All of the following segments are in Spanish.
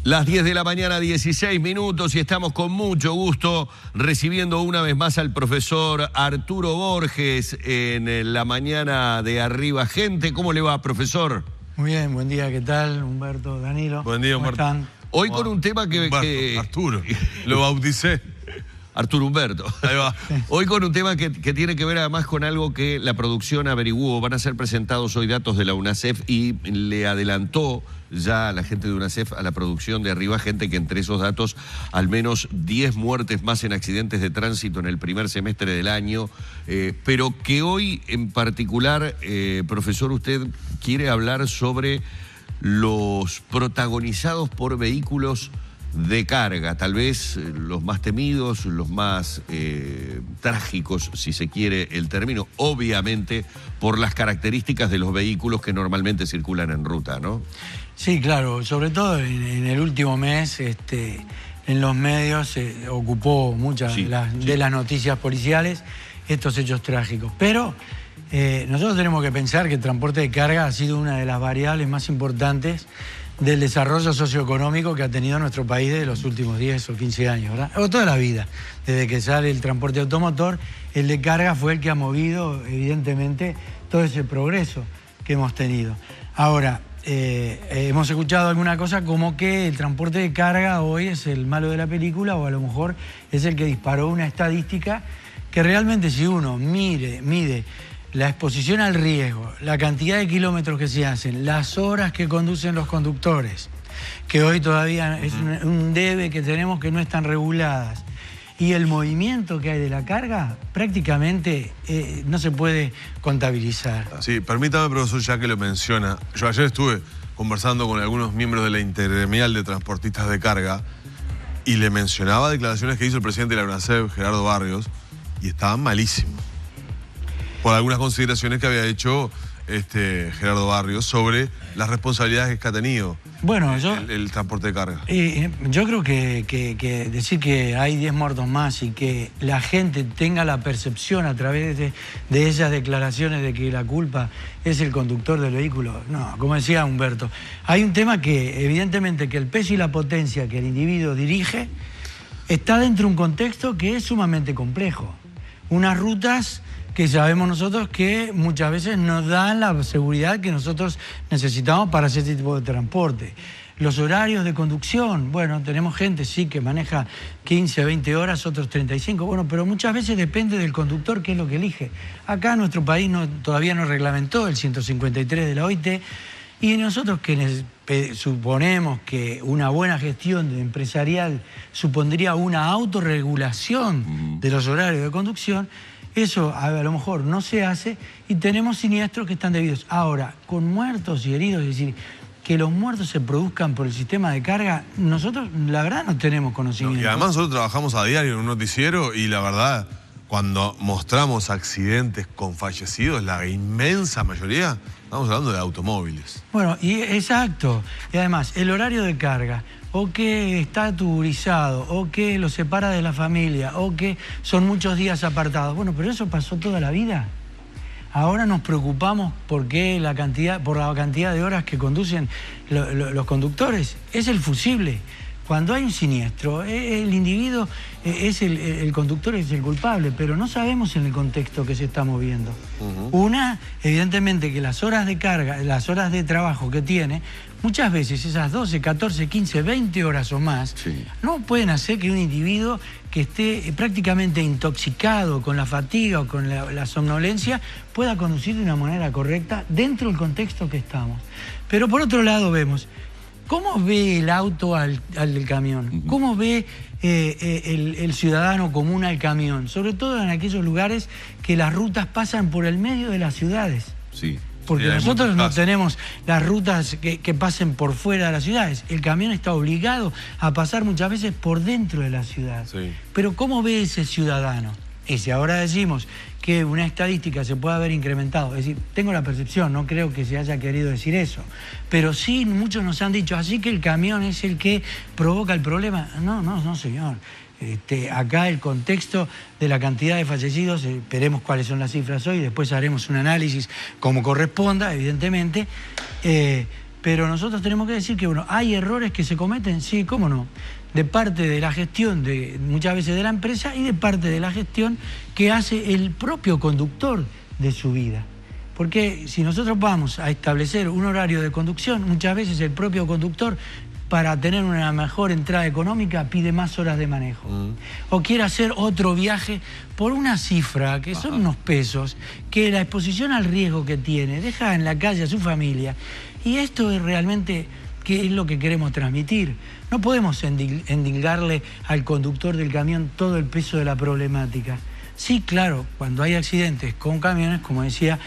Las 10 de la mañana, 16 minutos, y estamos con mucho gusto recibiendo una vez más al profesor Arturo Borges en la mañana de Arriba Gente. ¿Cómo le va, profesor? Muy bien, buen día, ¿qué tal? Humberto, Danilo. Buen día, Humberto. ¿Cómo están? Hoy con un tema que... Arturo, lo bauticé. Arturo Humberto. Ahí va. Hoy con un tema que tiene que ver además con algo que la producción averiguó. Van a ser presentados hoy datos de la UNACEF y le adelantó ya a la gente de UNACEF, a la producción de Arriba Gente, que entre esos datos al menos 10 muertes más en accidentes de tránsito en el primer semestre del año, pero que hoy en particular, profesor, usted quiere hablar sobre los protagonizados por vehículos de carga, tal vez los más temidos, los más trágicos, si se quiere el término, obviamente por las características de los vehículos que normalmente circulan en ruta, ¿no? Sí, claro, sobre todo en el último mes, en los medios se ocupó muchas de las noticias policiales estos hechos trágicos. Pero nosotros tenemos que pensar que el transporte de carga ha sido una de las variables más importantes del desarrollo socioeconómico que ha tenido nuestro país de los últimos 10 o 15 años, ¿verdad? O toda la vida. Desde que sale el transporte automotor, el de carga fue el que ha movido, evidentemente, todo ese progreso que hemos tenido. Ahora, hemos escuchado alguna cosa como que el transporte de carga hoy es el malo de la película, o a lo mejor es el que disparó una estadística que realmente, si uno mide la exposición al riesgo, la cantidad de kilómetros que se hacen, las horas que conducen los conductores, que hoy todavía es un debe que tenemos que no están reguladas, y el movimiento que hay de la carga, prácticamente no se puede contabilizar. Sí, permítame, profesor, ya que lo menciona. Yo ayer estuve conversando con algunos miembros de la Intergremial de Transportistas de Carga y le mencionaba declaraciones que hizo el presidente de la UNACEF, Gerardo Barrios, y estaban malísimos por algunas consideraciones que había hecho Gerardo Barrios sobre las responsabilidades que ha tenido el transporte de carga. Yo creo que decir que hay 10 muertos más y que la gente tenga la percepción a través de esas declaraciones de que la culpa es el conductor del vehículo, no, como decía Humberto, hay un tema que evidentemente que el peso y la potencia que el individuo dirige está dentro de un contexto que es sumamente complejo. Unas rutas que sabemos nosotros que muchas veces nos dan la seguridad que nosotros necesitamos para hacer este tipo de transporte. Los horarios de conducción, bueno, tenemos gente, sí, que maneja 15 a 20 horas, otros 35, bueno, pero muchas veces depende del conductor qué es lo que elige. Acá nuestro país todavía no reglamentó el 153 de la OIT, y nosotros que suponemos que una buena gestión empresarial supondría una autorregulación de los horarios de conducción, eso a lo mejor no se hace y tenemos siniestros que están debidos. Ahora, con muertos y heridos, es decir, que los muertos se produzcan por el sistema de carga, nosotros la verdad no tenemos conocimiento. Y además nosotros trabajamos a diario en un noticiero y la verdad, cuando mostramos accidentes con fallecidos, la inmensa mayoría, estamos hablando de automóviles. Bueno, y exacto. Y además, el horario de carga, o que está tuburizado, o que lo separa de la familia, o que son muchos días apartados. Bueno, pero eso pasó toda la vida. Ahora nos preocupamos por la cantidad de horas que conducen los conductores. Es el fusible. Cuando hay un siniestro, el individuo, el conductor es el culpable, pero no sabemos en el contexto que se está moviendo. Una, evidentemente que las horas de carga, las horas de trabajo que tiene, muchas veces esas 12, 14, 15, 20 horas o más, no pueden hacer que un individuo que esté prácticamente intoxicado con la fatiga o con la somnolencia pueda conducir de una manera correcta dentro del contexto que estamos. Pero por otro lado vemos, ¿cómo ve el auto al camión? ¿Cómo ve el ciudadano común al camión? Sobre todo en aquellos lugares que las rutas pasan por el medio de las ciudades. Sí. Porque nosotros no tenemos las rutas que pasen por fuera de las ciudades. El camión está obligado a pasar muchas veces por dentro de la ciudad. Sí. Pero ¿cómo ve ese ciudadano? Y si ahora decimos que una estadística se puede haber incrementado, es decir, tengo la percepción, no creo que se haya querido decir eso, pero sí muchos nos han dicho, así que el camión es el que provoca el problema. No, señor. Acá el contexto de la cantidad de fallecidos, veremos cuáles son las cifras hoy, después haremos un análisis como corresponda, evidentemente, Pero nosotros tenemos que decir que, bueno, ¿hay errores que se cometen? Sí, cómo no. De parte de la gestión, muchas veces de la empresa, y de parte de la gestión que hace el propio conductor de su vida. Porque si nosotros vamos a establecer un horario de conducción, muchas veces el propio conductor, para tener una mejor entrada económica, pide más horas de manejo. O quiere hacer otro viaje por una cifra, que son unos pesos, que la exposición al riesgo que tiene, deja en la calle a su familia. Y esto es realmente que es lo que queremos transmitir. No podemos endilgarle al conductor del camión todo el peso de la problemática. Sí, claro, cuando hay accidentes con camiones, como decía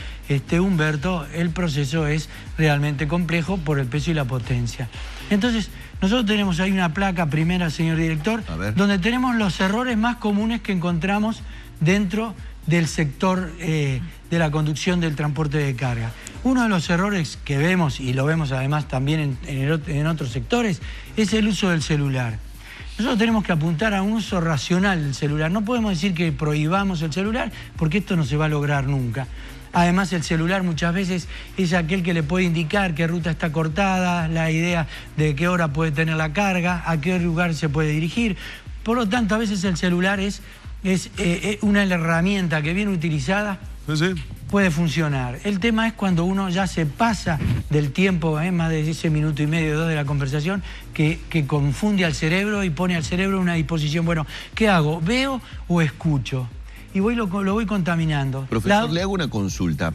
Humberto, el proceso es realmente complejo por el peso y la potencia. Entonces, nosotros tenemos ahí una placa primera, señor director, donde tenemos los errores más comunes que encontramos dentro del sector de la conducción del transporte de carga. Uno de los errores que vemos, y lo vemos además también en otros sectores, es el uso del celular. Nosotros tenemos que apuntar a un uso racional del celular. No podemos decir que prohibamos el celular, porque esto no se va a lograr nunca. Además, el celular muchas veces es aquel que le puede indicar qué ruta está cortada, la idea de qué hora puede tener la carga, a qué lugar se puede dirigir. Por lo tanto, a veces el celular es una herramienta que bien utilizada puede funcionar. El tema es cuando uno ya se pasa del tiempo, más de ese minuto y medio, 2 de la conversación, que confunde al cerebro y pone al cerebro en una disposición, bueno, ¿qué hago? ¿Veo o escucho? Y lo voy contaminando. Profesor, le hago una consulta.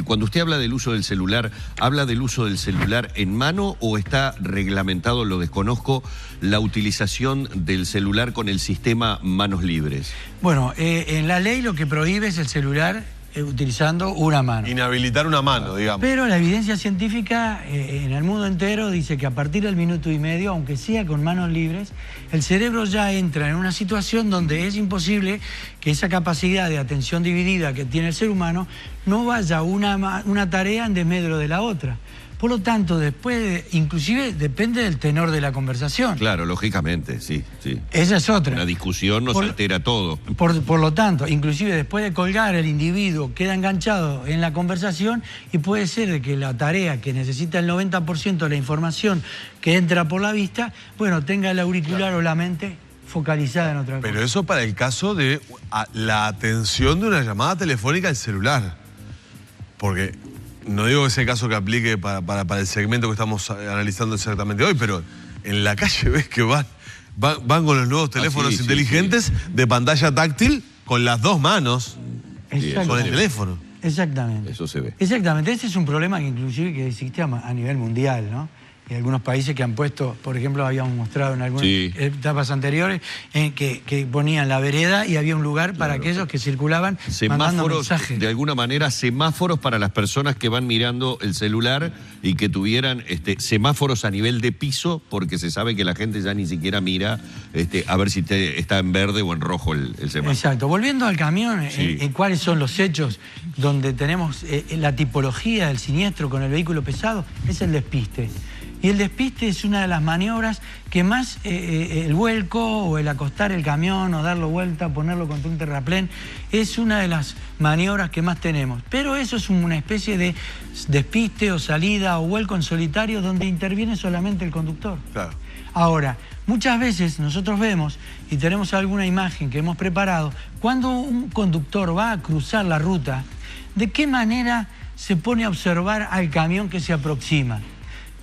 Cuando usted habla del uso del celular, ¿habla del uso del celular en mano o está reglamentado, lo desconozco, la utilización del celular con el sistema manos libres? Bueno, en la ley lo que prohíbe es el celular utilizando una mano. Inhabilitar una mano, digamos. Pero la evidencia científica en el mundo entero dice que a partir del minuto y medio, aunque sea con manos libres, el cerebro ya entra en una situación donde es imposible que esa capacidad de atención dividida que tiene el ser humano no vaya una tarea en desmedro de la otra. Por lo tanto, inclusive depende del tenor de la conversación. Claro, lógicamente, sí. Esa es otra. Una discusión nos altera todo. Por lo tanto, inclusive después de colgar, el individuo queda enganchado en la conversación y puede ser de que la tarea que necesita el 90% de la información que entra por la vista, bueno, tenga el auricular o la mente focalizada en otra cosa. Pero eso para el caso de la atención de una llamada telefónica al celular. Porque no digo que sea el caso que aplique para el segmento que estamos analizando exactamente hoy, pero en la calle ves que van con los nuevos teléfonos inteligentes de pantalla táctil con las dos manos con el teléfono. Exactamente. Eso se ve. Exactamente. Este es un problema que inclusive que existe a nivel mundial, ¿no? Y algunos países que han puesto, por ejemplo, habíamos mostrado en algunas etapas anteriores, que ponían la vereda y había un lugar para aquellos que circulaban mandando mensajes. De alguna manera, semáforos para las personas que van mirando el celular y que tuvieran semáforos a nivel de piso, porque se sabe que la gente ya ni siquiera mira a ver si está en verde o en rojo el semáforo. Exacto. Volviendo al camión, ¿cuáles son los hechos donde tenemos la tipología del siniestro con el vehículo pesado? Es el despiste. Y el despiste es una de las maniobras que más el vuelco o el acostar el camión o darlo vuelta, ponerlo contra un terraplén, es una de las maniobras que más tenemos. Pero eso es una especie de despiste o salida o vuelco en solitario donde interviene solamente el conductor. Claro. Ahora, muchas veces nosotros vemos y tenemos alguna imagen que hemos preparado, cuando un conductor va a cruzar la ruta, ¿de qué manera se pone a observar al camión que se aproxima?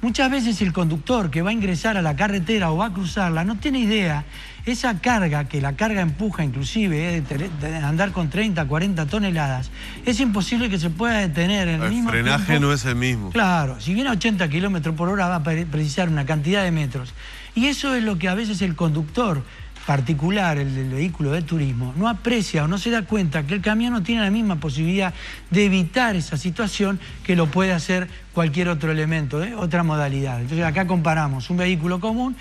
Muchas veces el conductor que va a ingresar a la carretera o va a cruzarla no tiene idea, esa carga, que la carga empuja inclusive, de andar con 30, 40 toneladas, es imposible que se pueda detener en el mismo tiempo. El frenaje no es el mismo. Claro, si viene a 80 kilómetros por hora va a precisar una cantidad de metros. Y eso es lo que a veces el conductor particular, el del vehículo de turismo, no aprecia o no se da cuenta que el camión no tiene la misma posibilidad de evitar esa situación que lo puede hacer cualquier otro elemento, otra modalidad. Entonces acá comparamos un vehículo común,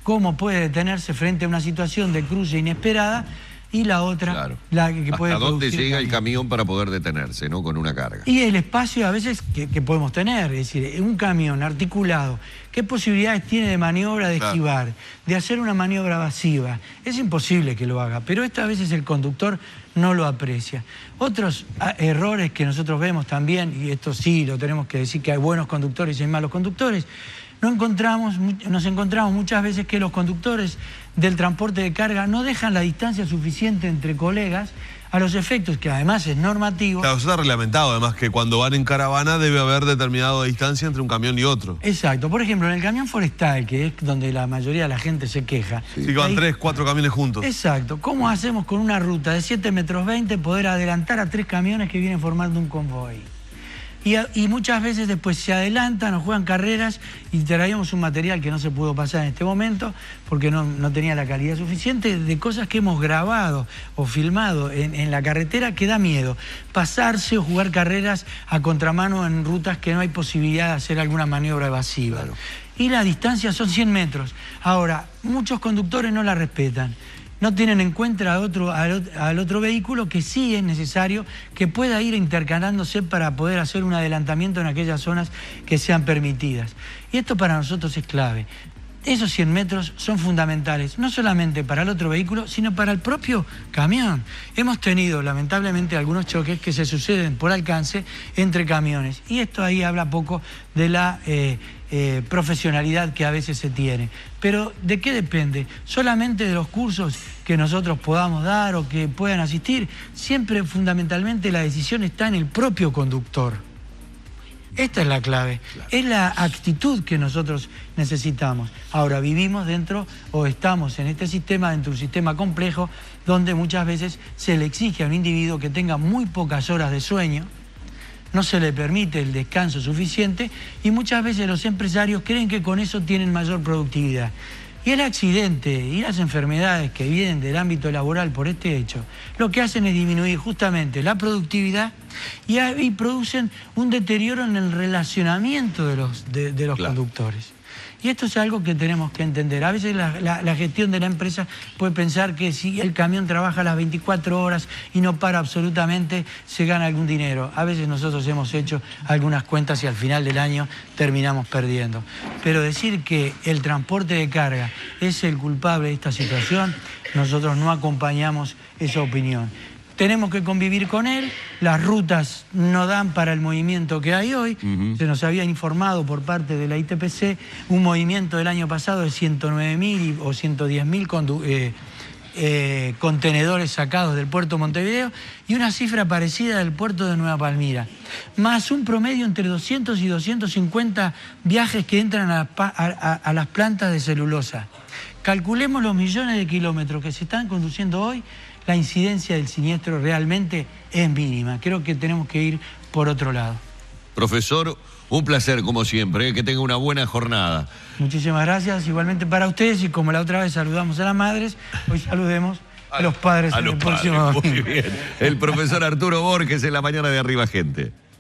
cómo puede detenerse frente a una situación de cruce inesperada, y la otra, la que puede ¿hasta dónde llega el camión para poder detenerse, ¿no? Con una carga. Y el espacio a veces que podemos tener, es decir, un camión articulado ¿Qué posibilidades tiene de maniobra, de Claro. esquivar, de hacer una maniobra evasiva? Es imposible que lo haga, pero esto a veces el conductor no lo aprecia. Otros errores que nosotros vemos también, y esto sí lo tenemos que decir, que hay buenos conductores y hay malos conductores, nos encontramos muchas veces que los conductores del transporte de carga no dejan la distancia suficiente entre colegas a los efectos que además es normativo. Claro, eso está reglamentado, además que cuando van en caravana debe haber determinada distancia entre un camión y otro. Exacto. Por ejemplo, en el camión forestal, que es donde la mayoría de la gente se queja. Sí, que van ahí- 3, 4 camiones juntos. Exacto. ¿Cómo hacemos con una ruta de 7,20 metros poder adelantar a 3 camiones que vienen formando un convoy? Y muchas veces después se adelantan o juegan carreras y traíamos un material que no se pudo pasar en este momento porque no tenía la calidad suficiente de cosas que hemos grabado o filmado en la carretera que da miedo. Pasarse o jugar carreras a contramano en rutas que no hay posibilidad de hacer alguna maniobra evasiva. Claro. Y la distancia son 100 metros. Ahora, muchos conductores no la respetan. No tienen en cuenta al otro vehículo que sí es necesario que pueda ir intercalándose para poder hacer un adelantamiento en aquellas zonas que sean permitidas. Y esto para nosotros es clave. Esos 100 metros son fundamentales, no solamente para el otro vehículo, sino para el propio camión. Hemos tenido, lamentablemente, algunos choques que se suceden por alcance entre camiones. Y esto ahí habla poco de la profesionalidad que a veces se tiene. Pero, ¿de qué depende? Solamente de los cursos que nosotros podamos dar o que puedan asistir. Siempre, fundamentalmente, la decisión está en el propio conductor. Esta es la clave, es la actitud que nosotros necesitamos. Ahora, vivimos dentro o estamos en este sistema, dentro de un sistema complejo, donde muchas veces se le exige a un individuo que tenga muy pocas horas de sueño, no se le permite el descanso suficiente y muchas veces los empresarios creen que con eso tienen mayor productividad. Y el accidente y las enfermedades que vienen del ámbito laboral por este hecho, lo que hacen es disminuir justamente la productividad y producen un deterioro en el relacionamiento de los Claro. conductores. Y esto es algo que tenemos que entender. A veces la gestión de la empresa puede pensar que si el camión trabaja las 24 horas y no para absolutamente, se gana algún dinero. A veces nosotros hemos hecho algunas cuentas y al final del año terminamos perdiendo. Pero decir que el transporte de carga es el culpable de esta situación, nosotros no acompañamos esa opinión. Tenemos que convivir con él, las rutas no dan para el movimiento que hay hoy. Se nos había informado por parte de la ITPC un movimiento del año pasado de 109.000 o 110.000 contenedores sacados del puerto de Montevideo y una cifra parecida del puerto de Nueva Palmira, más un promedio entre 200 y 250 viajes que entran a las plantas de celulosa. Calculemos los millones de kilómetros que se están conduciendo hoy, la incidencia del siniestro realmente es mínima. Creo que tenemos que ir por otro lado. Profesor, un placer como siempre, que tenga una buena jornada. Muchísimas gracias, igualmente para ustedes, y como la otra vez saludamos a las madres, hoy saludemos a los padres A en los el próximo padres, muy domingo. bien. El profesor Arturo Borges en la mañana de Arriba Gente.